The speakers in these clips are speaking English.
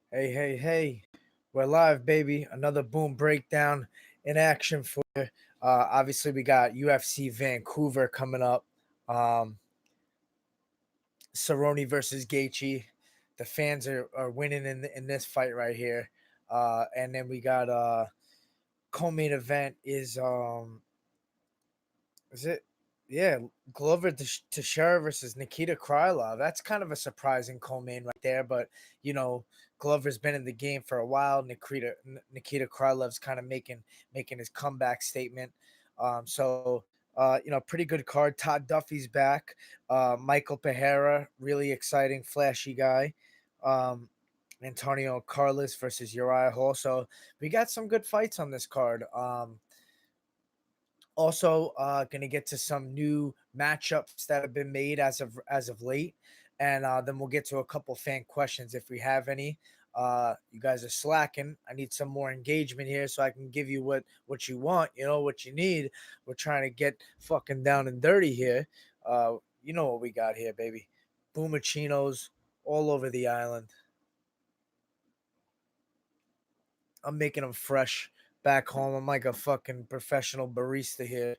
Hey, hey, hey. We're live, baby. Another boom breakdown in action for you. Obviously, we got UFC Vancouver coming up. Um, Cerrone versus Gaetche. The fans are winning in this fight right here. And then we got co-main event is it? Yeah, Glover Teixeira versus Nikita Krylov. That's kind of a surprising co-main right there, but you know, Glover's been in the game for a while. Nikita Krylov's kind of making his comeback statement. Pretty good card. Todd Duffy's back. Michael Pereira, really exciting, flashy guy. Um, Antonio Carlos versus Uriah Hall. So we got some good fights on this card. Also, gonna get to some new matchups that have been made as of late, and then we'll get to a couple fan questions if we have any. You guys are slacking. I need some more engagement here so I can give you what you want. You know what you need. We're trying to get fucking down and dirty here. You know what we got here, baby. Boomachinos all over the island. I'm making them fresh back home. I'm like a fucking professional barista here.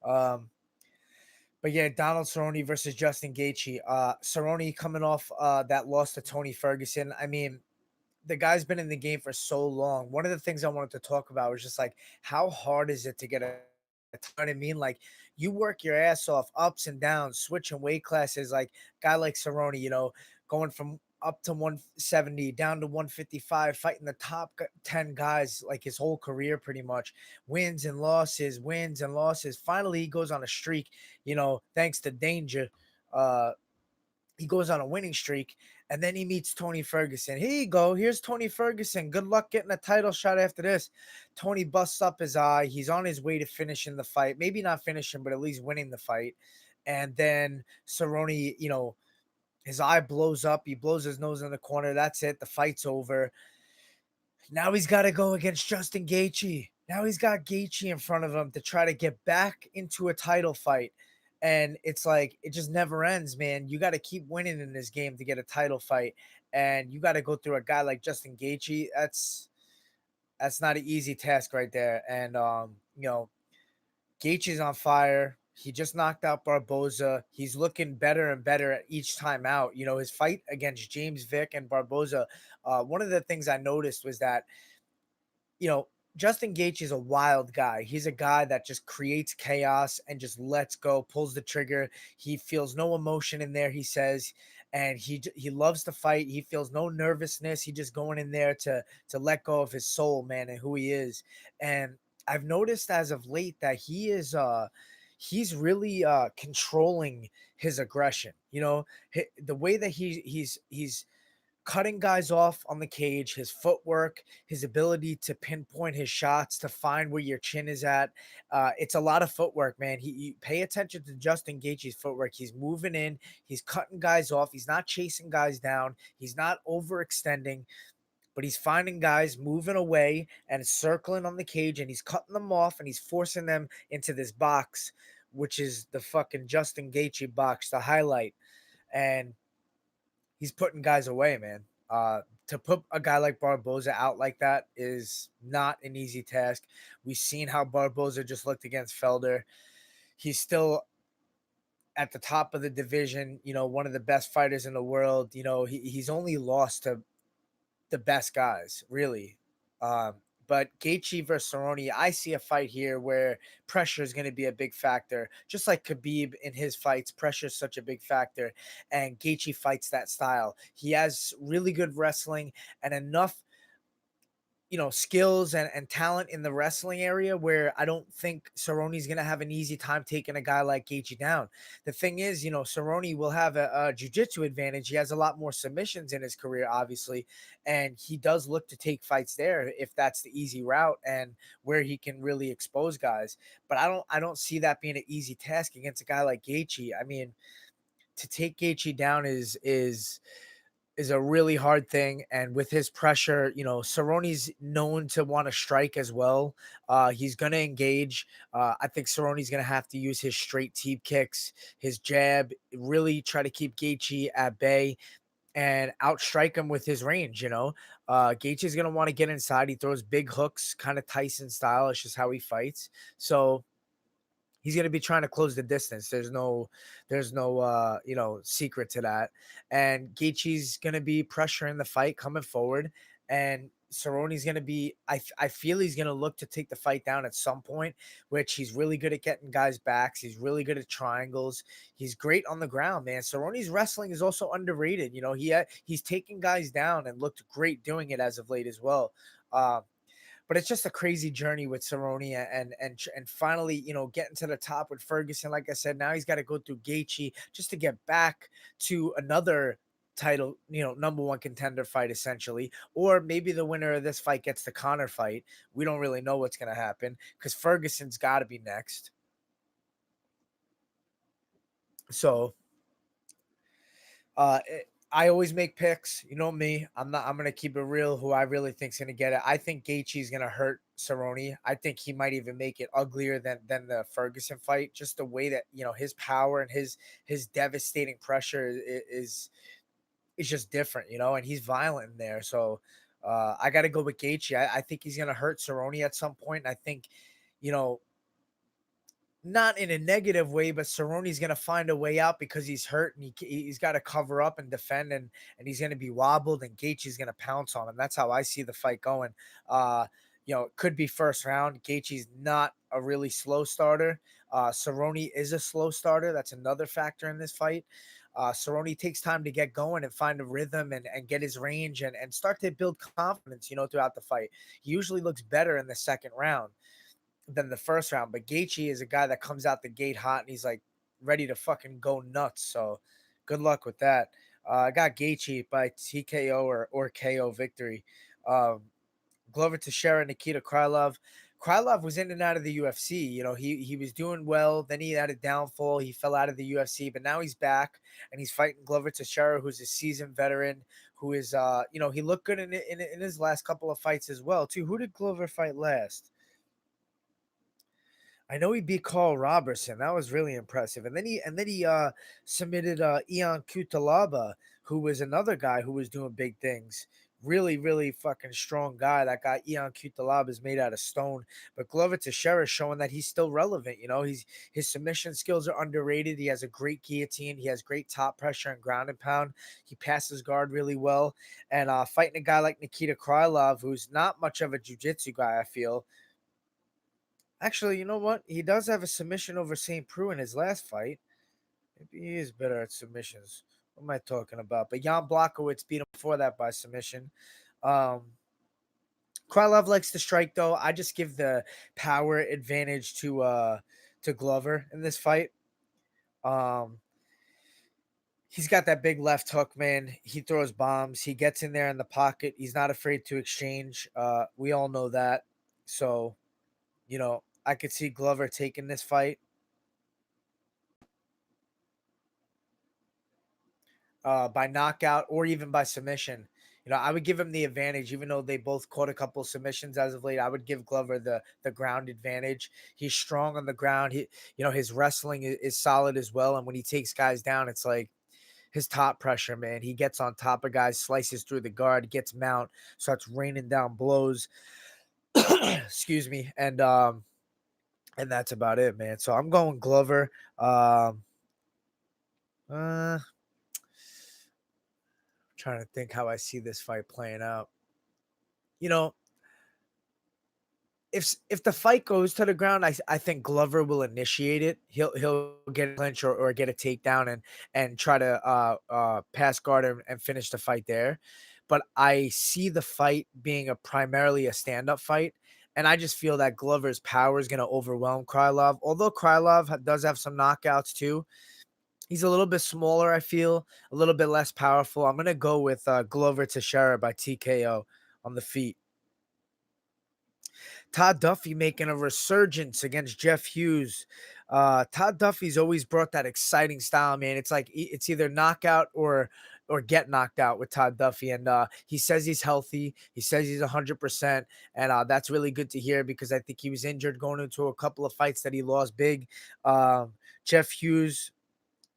Um, But yeah, Donald Cerrone versus Justin Gaethje. Cerrone coming off that loss to Tony Ferguson. I mean, the guy's been in the game for so long. One of the things I wanted to talk about was just like how hard is it to get a you know what I mean? Like you work your ass off, ups and downs, switching weight classes. Like guy like Cerrone, going from up to 170 down to 155, fighting the top 10 guys like his whole career, pretty much wins and losses, wins and losses. Finally, he goes on a streak, thanks to danger. Uh, he goes on a winning streak, and then he meets Tony Ferguson. Here you go. Here's Tony Ferguson. Good luck getting a title shot after this. Tony busts up his eye. He's on his way to finishing the fight. Maybe not finishing, but at least winning the fight. And then Cerrone, his eye blows up. He blows his nose in the corner. That's it. The fight's over. Now he's got to go against Justin Gaethje. Now he's got Gaethje in front of him to try to get back into a title fight. And it's like it just never ends, man. You got to keep winning in this game to get a title fight, and you got to go through a guy like Justin Gaethje. That's not an easy task right there. And Gaethje's on fire. He just knocked out Barboza. He's looking better and better at each time out. His fight against James Vick and Barboza. One of the things I noticed was that you know, Justin Gaethje is a wild guy. He's a guy that just creates chaos and just lets go, pulls the trigger. He feels no emotion in there, he says, and he loves to fight. He feels no nervousness. He just going in there to let go of his soul, man, and who he is. And I've noticed as of late that he's really controlling his aggression. The way that he's cutting guys off on the cage, his footwork, his ability to pinpoint his shots, to find where your chin is at. It's a lot of footwork, man. You pay attention to Justin Gaethje's footwork. He's moving in, he's cutting guys off, he's not chasing guys down, he's not overextending, but he's finding guys moving away and circling on the cage, and he's cutting them off and he's forcing them into this box, which is the fucking Justin Gaethje box, the highlight. And he's putting guys away, man. To put a guy like Barboza out like that is not an easy task. We've seen how Barboza just looked against Felder. He's still at the top of the division, one of the best fighters in the world. He's only lost to the best guys, really. Um, but Gaethje versus Cerrone, I see a fight here where pressure is going to be a big factor. Just like Khabib in his fights, pressure is such a big factor, and Gaethje fights that style. He has really good wrestling and enough skills and talent in the wrestling area where I don't think Cerrone's gonna have an easy time taking a guy like Gaethje down. The thing is, Cerrone will have a jiu-jitsu advantage. He has a lot more submissions in his career, obviously, and he does look to take fights there if that's the easy route and where he can really expose guys. But I don't see that being an easy task against a guy like Gaethje. I mean, to take Gaethje down is a really hard thing. And with his pressure, Cerrone's known to want to strike as well. He's going to engage. I think Cerrone's going to have to use his straight teep kicks, his jab, really try to keep Gaethje at bay and outstrike him with his range. Gaethje is gonna want to get inside. He throws big hooks, kind of Tyson style. It's just how he fights. So he's going to be trying to close the distance. There's no secret to that. And Gaethje's going to be pressuring the fight coming forward, and Cerrone's going to be I feel he's going to look to take the fight down at some point, which he's really good at getting guys backs. He's really good at triangles. He's great on the ground, man. Cerrone's wrestling is also underrated. He's taking guys down and looked great doing it as of late as well. Um, but it's just a crazy journey with Cerrone and finally, getting to the top with Ferguson. Like I said, now he's got to go through Gaethje just to get back to another title, number one contender fight essentially, or maybe the winner of this fight gets the Conor fight. We don't really know what's going to happen because Ferguson's got to be next. So I always make picks. You know me. I'm gonna keep it real. Who I really think's gonna get it. I think Gaethje's gonna hurt Cerrone. I think he might even make it uglier than the Ferguson fight. Just the way that his power and his devastating pressure is just different. And he's violent in there. So I got to go with Gaethje. I think he's gonna hurt Cerrone at some point. And I think you know not in a negative way, but Cerrone's going to find a way out because he's hurt and he's got to cover up and defend, and he's going to be wobbled, and Gaethje's going to pounce on him. That's how I see the fight going. It could be first round. Gaethje's not a really slow starter. Cerrone is a slow starter. That's another factor in this fight. Cerrone takes time to get going and find a rhythm and get his range and start to build confidence, throughout the fight. He usually looks better in the second round than the first round. But Gaethje is a guy that comes out the gate hot and he's like ready to fucking go nuts. So good luck with that. I got Gaethje by TKO or KO victory. Um, Glover Teixeira, Nikita Krylov. Krylov was in and out of the UFC. He was doing well. Then he had a downfall. He fell out of the UFC, but now he's back and he's fighting Glover Teixeira, who's a seasoned veteran. Who is, he looked good in his last couple of fights as well too. Who did Glover fight last? I know he beat Carl Robertson. That was really impressive. And then he submitted Ion Cutelaba, who was another guy who was doing big things. Really, really fucking strong guy. That guy Ion Cutelaba is made out of stone. But Glover Teixeira is showing that he's still relevant. His submission skills are underrated. He has a great guillotine. He has great top pressure and ground and pound. He passes guard really well. And fighting a guy like Nikita Krylov, who's not much of a jiu-jitsu guy, I feel. Actually, you know what? He does have a submission over St. Preux in his last fight. Maybe he is better at submissions. What am I talking about? But Jan Blachowicz beat him before that by submission. Um, Krylov likes to strike, though. I just give the power advantage to Glover in this fight. Um, he's got that big left hook, man. He throws bombs. He gets in there in the pocket. He's not afraid to exchange. We all know that. So, I could see Glover taking this fight. By knockout or even by submission. I would give him the advantage, even though they both caught a couple submissions as of late. I would give Glover the ground advantage. He's strong on the ground. His wrestling is solid as well. And when he takes guys down, it's like his top pressure, man. He gets on top of guys, slices through the guard, gets mount, starts raining down blows. Excuse me, and that's about it, man. So I'm going Glover. Uh, Trying to think how I see this fight playing out. You know, if the fight goes to the ground, I think Glover will initiate it. He'll get a clinch or get a takedown and try to pass guard and finish the fight there. But I see the fight being primarily a stand-up fight. And I just feel that Glover's power is going to overwhelm Krylov. Although Krylov does have some knockouts too, he's a little bit smaller, I feel, a little bit less powerful. I'm going to go with Glover Teixeira by TKO on the feet. Todd Duffy making a resurgence against Jeff Hughes. Todd Duffy's always brought that exciting style, man. It's like it's either knockout or get knocked out with Todd Duffy. And he says he's healthy. He says he's 100%. And that's really good to hear because I think he was injured going into a couple of fights that he lost big. Jeff Hughes,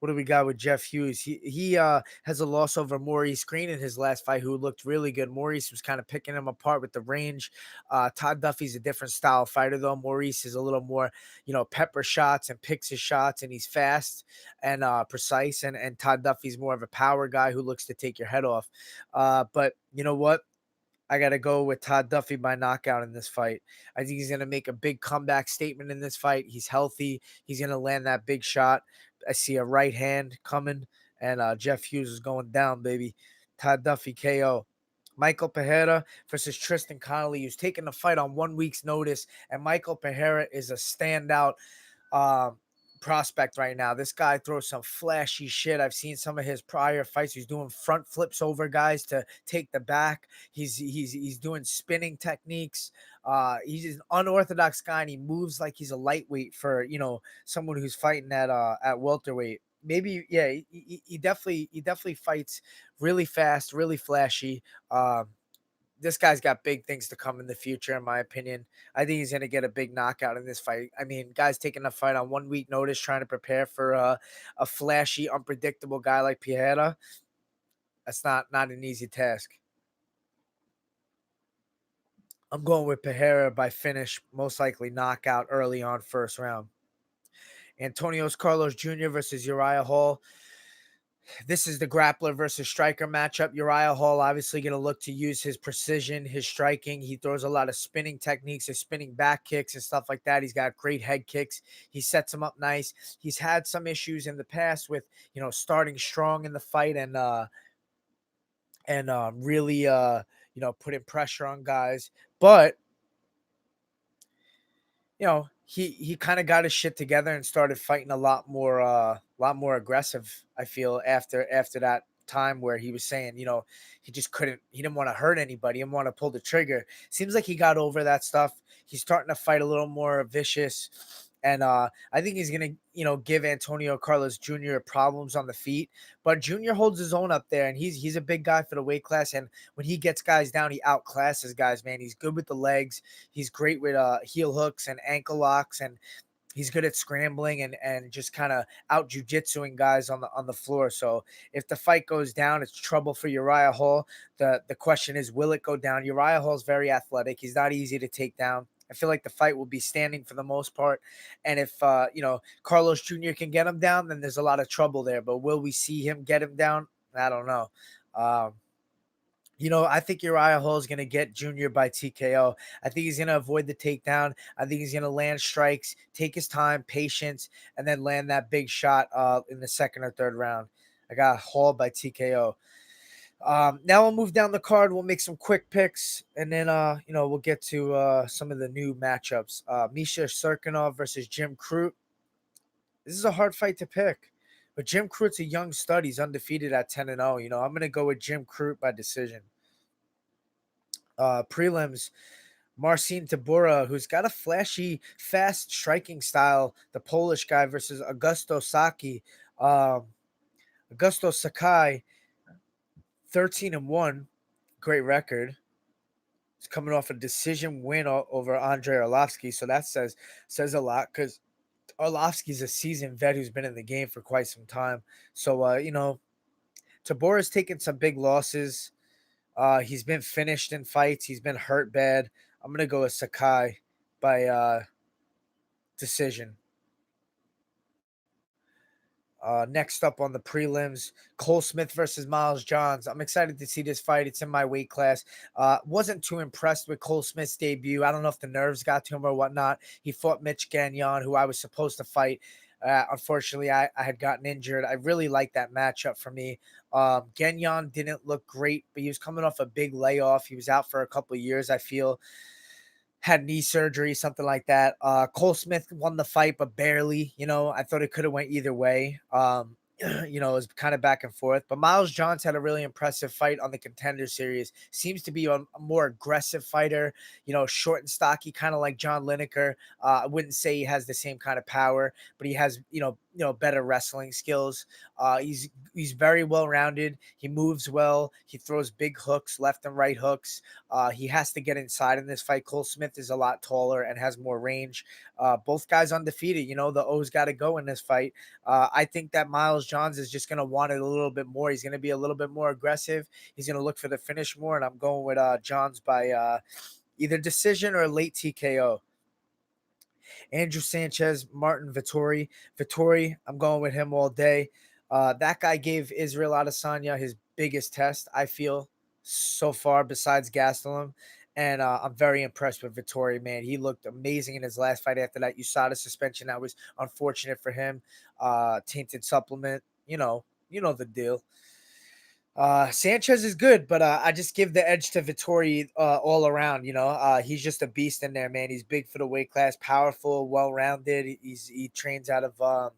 What do we got with Jeff Hughes? He has a loss over Maurice Green in his last fight, who looked really good. Maurice was kind of picking him apart with the range. Todd Duffy's a different style fighter, though. Maurice is a little more, pepper shots and picks his shots, and he's fast and precise. And Todd Duffy's more of a power guy who looks to take your head off. But you know what? I got to go with Todd Duffy by knockout in this fight. I think he's going to make a big comeback statement in this fight. He's healthy. He's going to land that big shot. I see a right hand coming, and Jeff Hughes is going down, baby. Todd Duffy KO. Michael Pereira versus Tristan Connolly, who's taking the fight on 1 week's notice, and Michael Pereira is a standout um, prospect right now. This guy throws some flashy shit. I've seen some of his prior fights. He's doing front flips over guys to take the back. He's doing spinning techniques. He's an unorthodox guy, and he moves like he's a lightweight for someone who's fighting at welterweight. Maybe yeah, he definitely fights really fast, really flashy. This guy's got big things to come in the future, in my opinion. I think he's going to get a big knockout in this fight. I mean, guys taking a fight on 1 week notice, trying to prepare for a flashy, unpredictable guy like Piera. That's not an easy task. I'm going with Pereira by finish, most likely knockout early on first round. Antonio Carlos Jr. versus Uriah Hall. This is the grappler versus striker matchup. Uriah Hall obviously going to look to use his precision, his striking. He throws a lot of spinning techniques, his spinning back kicks and stuff like that. He's got great head kicks. He sets him up nice. He's had some issues in the past with, starting strong in the fight and really putting pressure on guys. But he kind of got his shit together and started fighting a lot more aggressive, I feel, after that time where he was saying, he just couldn't he didn't want to hurt anybody, he didn't want to pull the trigger. Seems like he got over that stuff. He's starting to fight a little more vicious. And I think he's gonna, give Antonio Carlos Jr. problems on the feet. But Jr. holds his own up there, and he's a big guy for the weight class. And when he gets guys down, he outclasses guys, man. He's good with the legs. He's great with heel hooks and ankle locks, and he's good at scrambling and just kind of out jujitsuing guys on the floor. So if the fight goes down, it's trouble for Uriah Hall. The question is, will it go down? Uriah Hall's very athletic. He's not easy to take down. I feel like the fight will be standing for the most part. And if Carlos Jr. can get him down, then there's a lot of trouble there. But will we see him get him down? I don't know. Um, I think Uriah Hall is going to get Junior by TKO. I think he's going to avoid the takedown. I think he's going to land strikes, take his time, patience, and then land that big shot in the second or third round. I got Hall by TKO. Now we'll move down the card. We'll make some quick picks, and then we'll get to some of the new matchups. Misha Serkinov versus Jim Crute. This is a hard fight to pick, but Jim Crute's a young stud. He's undefeated at 10-0. I'm gonna go with Jim Crute by decision. Prelims, Marcin Tabura, who's got a flashy, fast striking style, the Polish guy versus Augusto Saki. Augusto Sakai, 13-1, great record. He's coming off a decision win over Andrei Arlovsky, so that says a lot because Arlovsky's a seasoned vet who's been in the game for quite some time. So Tabura's taken some big losses. He's been finished in fights. He's been hurt bad. I'm gonna go with Sakai by decision. Next up on the prelims, Cole Smith versus Miles Johns. I'm excited to see this fight. It's in my weight class. Wasn't too impressed with Cole Smith's debut. I don't know if the nerves got to him or whatnot. He fought Mitch Gagnon, who I was supposed to fight. Unfortunately, I had gotten injured. I really liked that matchup for me. Gagnon didn't look great, but he was coming off a big layoff. He was out for a couple of years, I feel. Had knee surgery, something like that. Cole Smith won the fight, but barely. I thought it could have went either way. It was kind of back and forth. But Miles Johns had a really impressive fight on the Contender Series. Seems to be a more aggressive fighter. Short and stocky, kind of like John Lineker. I wouldn't say he has the same kind of power, but he has better wrestling skills. He's very well rounded. He moves well. He throws big hooks, left and right hooks. He has to get inside in this fight. Cole Smith is a lot taller and has more range. Both guys undefeated. The O's got to go in this fight. I think that Miles Johns is just going to want it a little bit more. He's going to be a little bit more aggressive. He's going to look for the finish more, and I'm going with Johns by either decision or late TKO. Andrew Sanchez, Martin Vittori. Vittori, I'm going with him all day. That guy gave Israel Adesanya his biggest test, I feel, so far, besides Gastelum. And I'm very impressed with Vittori, man. He looked amazing in his last fight after that USADA suspension. That was unfortunate for him. Tainted supplement, you know the deal. Sanchez is good, but I just give the edge to Vittori all around. He's just a beast in there, man. He's big for the weight class, powerful, well rounded. He trains out of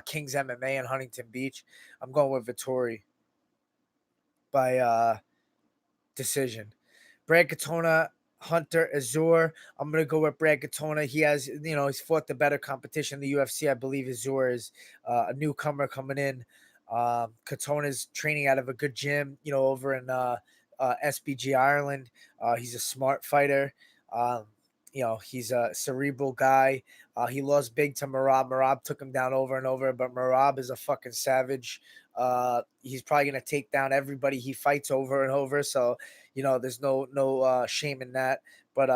King's MMA in Huntington Beach. I'm going with Vittori by decision. Brad Katona, Hunter Azure. I'm gonna go with Brad Katona. He has, he's fought the better competition in the UFC. I believe Azure is a newcomer coming in. Katona's training out of a good gym, over in SBG Ireland. He's a smart fighter. Um, he's a cerebral guy. He lost big to Marab. Marab took him down over and over, but Marab is a fucking savage. He's probably gonna take down everybody he fights over and over. So there's no shame in that. But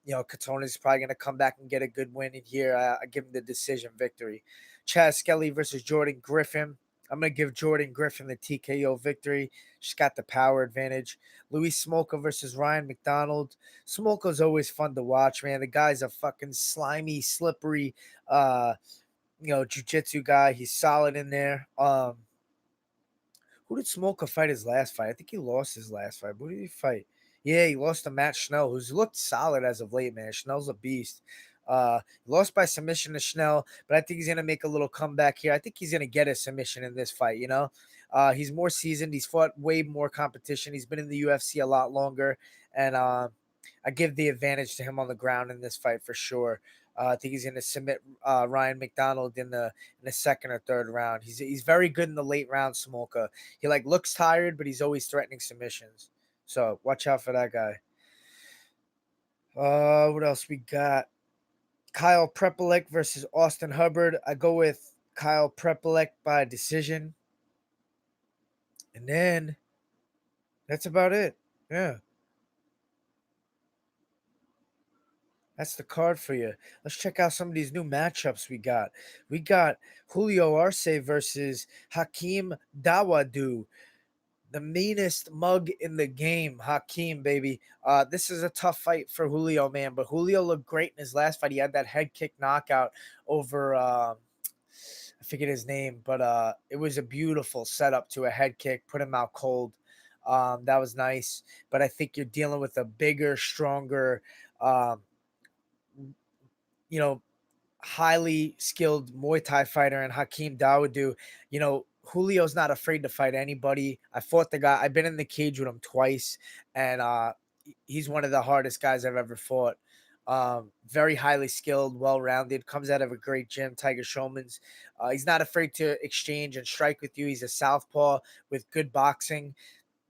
Katona is probably gonna come back and get a good win in here. I give him the decision victory. Chaz Skelly versus Jordan Griffin. I'm gonna give Jordan Griffin the TKO victory. She's got the power advantage. Luis Smolka versus Ryan McDonald. Smolka's always fun to watch, man. The guy's a fucking slimy, slippery, jiu-jitsu guy. He's solid in there. Who did Smolka fight his last fight? I think he lost his last fight. Who did he fight? Yeah, he lost to Matt Schnell, who's looked solid as of late, man. Schnell's a beast. Lost by submission to Schnell, but I think he's gonna make a little comeback here. I think he's gonna get a submission in this fight. He's more seasoned. He's fought way more competition. He's been in the UFC a lot longer, and I give the advantage to him on the ground in this fight for sure. I think he's going to submit Ryan McDonald in the second or third round. He's very good in the late round, Smolka. He looks tired, but he's always threatening submissions. So watch out for that guy. What else we got? Kyle Prepelec versus Austin Hubbard. I go with Kyle Prepelec by decision. And then that's about it. Yeah. That's the card for you. Let's check out some of these new matchups we got. We got Julio Arce versus Hakeem Dawodu, the meanest mug in the game. Hakeem, baby. This is a tough fight for Julio, man. But Julio looked great in his last fight. He had that head kick knockout over I forget his name, but it was a beautiful setup to a head kick, put him out cold. That was nice. But I think you're dealing with a bigger, stronger, um, you know, highly skilled Muay Thai fighter and Hakeem Dawodu. Julio's not afraid to fight anybody. I fought the guy. I've been in the cage with him twice, and he's one of the hardest guys I've ever fought. Very highly skilled, well-rounded, comes out of a great gym, Tiger Showman's. He's not afraid to exchange and strike with you. He's a southpaw with good boxing,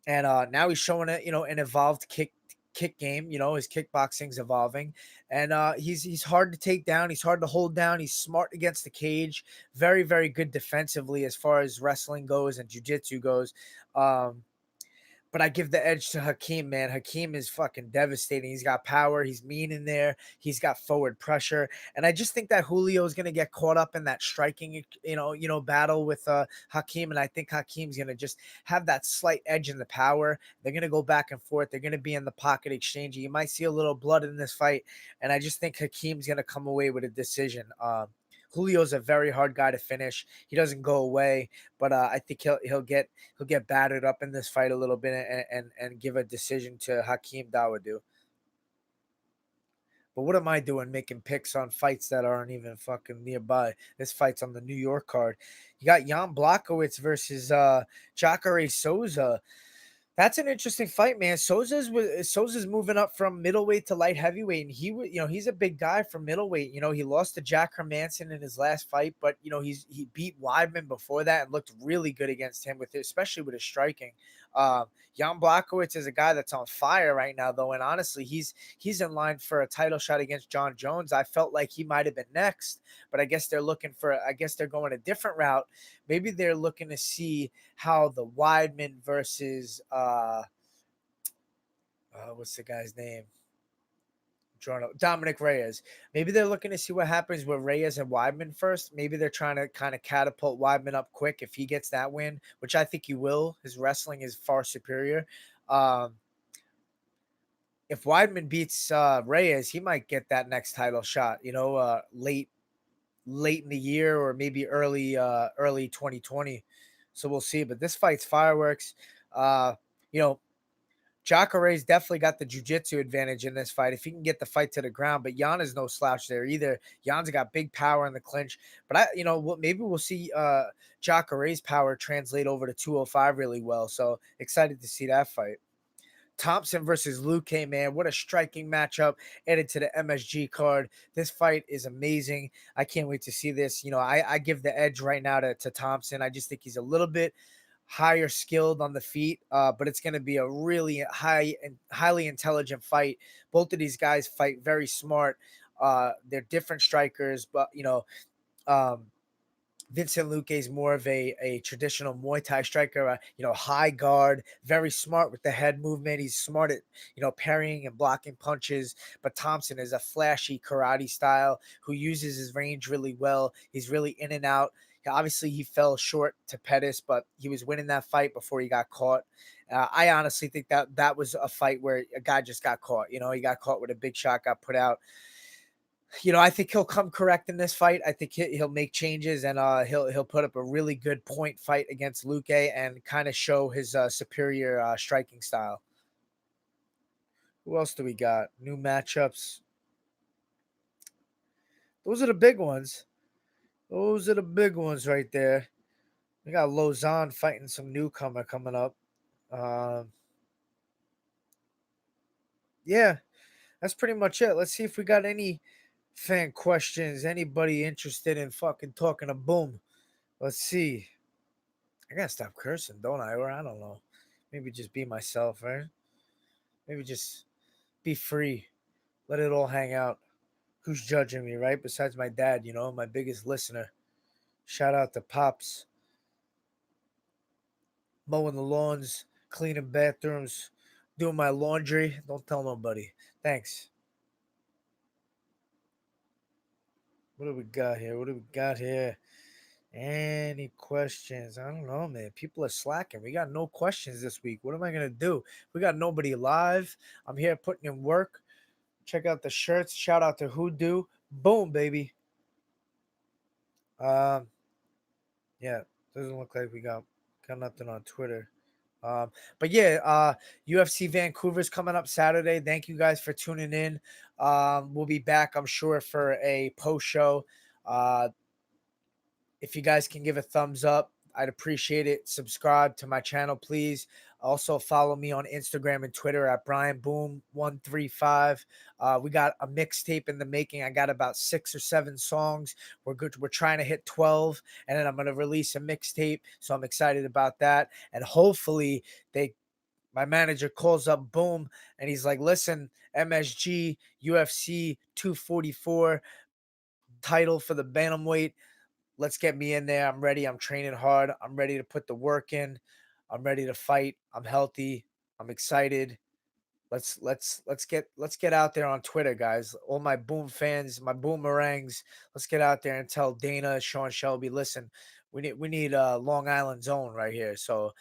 and now he's showing an evolved kick game. His kickboxing's evolving, and he's hard to take down. He's hard to hold down. He's smart against the cage. Very, very good defensively as far as wrestling goes and jiu-jitsu goes. Um, but I give the edge to Hakeem, man. Hakeem is fucking devastating. He's got power. He's mean in there. He's got forward pressure, and I just think that Julio is gonna get caught up in that striking, battle with Hakeem, and I think Hakeem's gonna just have that slight edge in the power. They're gonna go back and forth. They're gonna be in the pocket exchanging. You might see a little blood in this fight, and I just think Hakeem's gonna come away with a decision. Julio's a very hard guy to finish. He doesn't go away, but I think he'll get battered up in this fight a little bit and give a decision to Hakeem Dawodu. But what am I doing making picks on fights that aren't even fucking nearby? This fight's on the New York card. You got Jan Blachowicz versus Jacare Souza. That's an interesting fight, man. Souza's moving up from middleweight to light heavyweight, and he's a big guy from middleweight. He lost to Jack Hermanson in his last fight, but he beat Weidman before that and looked really good against him with it, especially with his striking. Um, Jan Blachowicz is a guy that's on fire right now, though, and honestly, he's in line for a title shot against John Jones. I felt like he might have been next, but I guess they're going a different route. Maybe they're looking to see how the Weidman versus what's the guy's name? Dominic Reyes. Maybe they're looking to see what happens with Reyes and Weidman first. Maybe they're trying to kind of catapult Weidman up quick if he gets that win, which I think he will. His wrestling is far superior. Um, if Weidman beats Reyes, he might get that next title shot. Late in the year or maybe early 2020. So we'll see. But this fight's fireworks. Uh, you know, Jacare's definitely got the jiu-jitsu advantage in this fight if he can get the fight to the ground. But Jan is no slouch there either. Jan's got big power in the clinch. But maybe we'll see Jacare's power translate over to 205 really well. So excited to see that fight. Thompson versus Luke, man, what a striking matchup added to the MSG card. This fight is amazing. I can't wait to see this. I give the edge right now to Thompson. I just think he's a little bit higher skilled on the feet, but it's going to be a really highly intelligent fight. Both of these guys fight very smart. They're different strikers, but um, Vincent Luque is more of a traditional Muay Thai striker, high guard, very smart with the head movement. He's smart at, parrying and blocking punches. But Thompson is a flashy karate style who uses his range really well. He's really in and out. Obviously, he fell short to Pettis, but he was winning that fight before he got caught. I honestly think that was a fight where a guy just got caught. He got caught with a big shot, got put out. I think he'll come correct in this fight. I think he'll make changes and he'll put up a really good point fight against Luque and kind of show his superior striking style. Who else do we got? New matchups. Those are the big ones. Those are the big ones right there. We got Lausanne fighting some newcomer coming up. Yeah, that's pretty much it. Let's see if we got any fan questions. Anybody interested in fucking talking to Boom? Let's see. I gotta stop cursing, don't I? Or I don't know. Maybe just be myself, right? Maybe just be free. Let it all hang out. Who's judging me, right? Besides my dad, my biggest listener. Shout out to Pops. Mowing the lawns, cleaning bathrooms, doing my laundry. Don't tell nobody. Thanks. What do we got here? What do we got here? Any questions? I don't know, man. People are slacking. We got no questions this week. What am I gonna do? We got nobody live. I'm here putting in work. Check out the shirts. Shout out to Hoodoo. Boom, baby. Um, yeah, doesn't look like we got nothing on Twitter. But yeah, UFC Vancouver's coming up Saturday. Thank you guys for tuning in. We'll be back, I'm sure, for a post show. If you guys can give a thumbs up, I'd appreciate it. Subscribe to my channel, please. Also follow me on Instagram and Twitter at BrianBoom135. We got a mixtape in the making. I got about 6 or 7 songs. We're good. We're trying to hit 12, and then I'm gonna release a mixtape. So I'm excited about that. And hopefully my manager calls up Boom and he's like, listen, MSG UFC 244 title for the bantamweight. Let's get me in there. I'm ready. I'm training hard. I'm ready to put the work in. I'm ready to fight. I'm healthy. I'm excited. Let's get out there on Twitter, guys. All my Boom fans, my Boomerangs. Let's get out there and tell Dana, Sean Shelby, listen, we need Long Island zone right here. So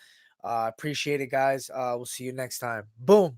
appreciate it, guys. We'll see you next time. Boom.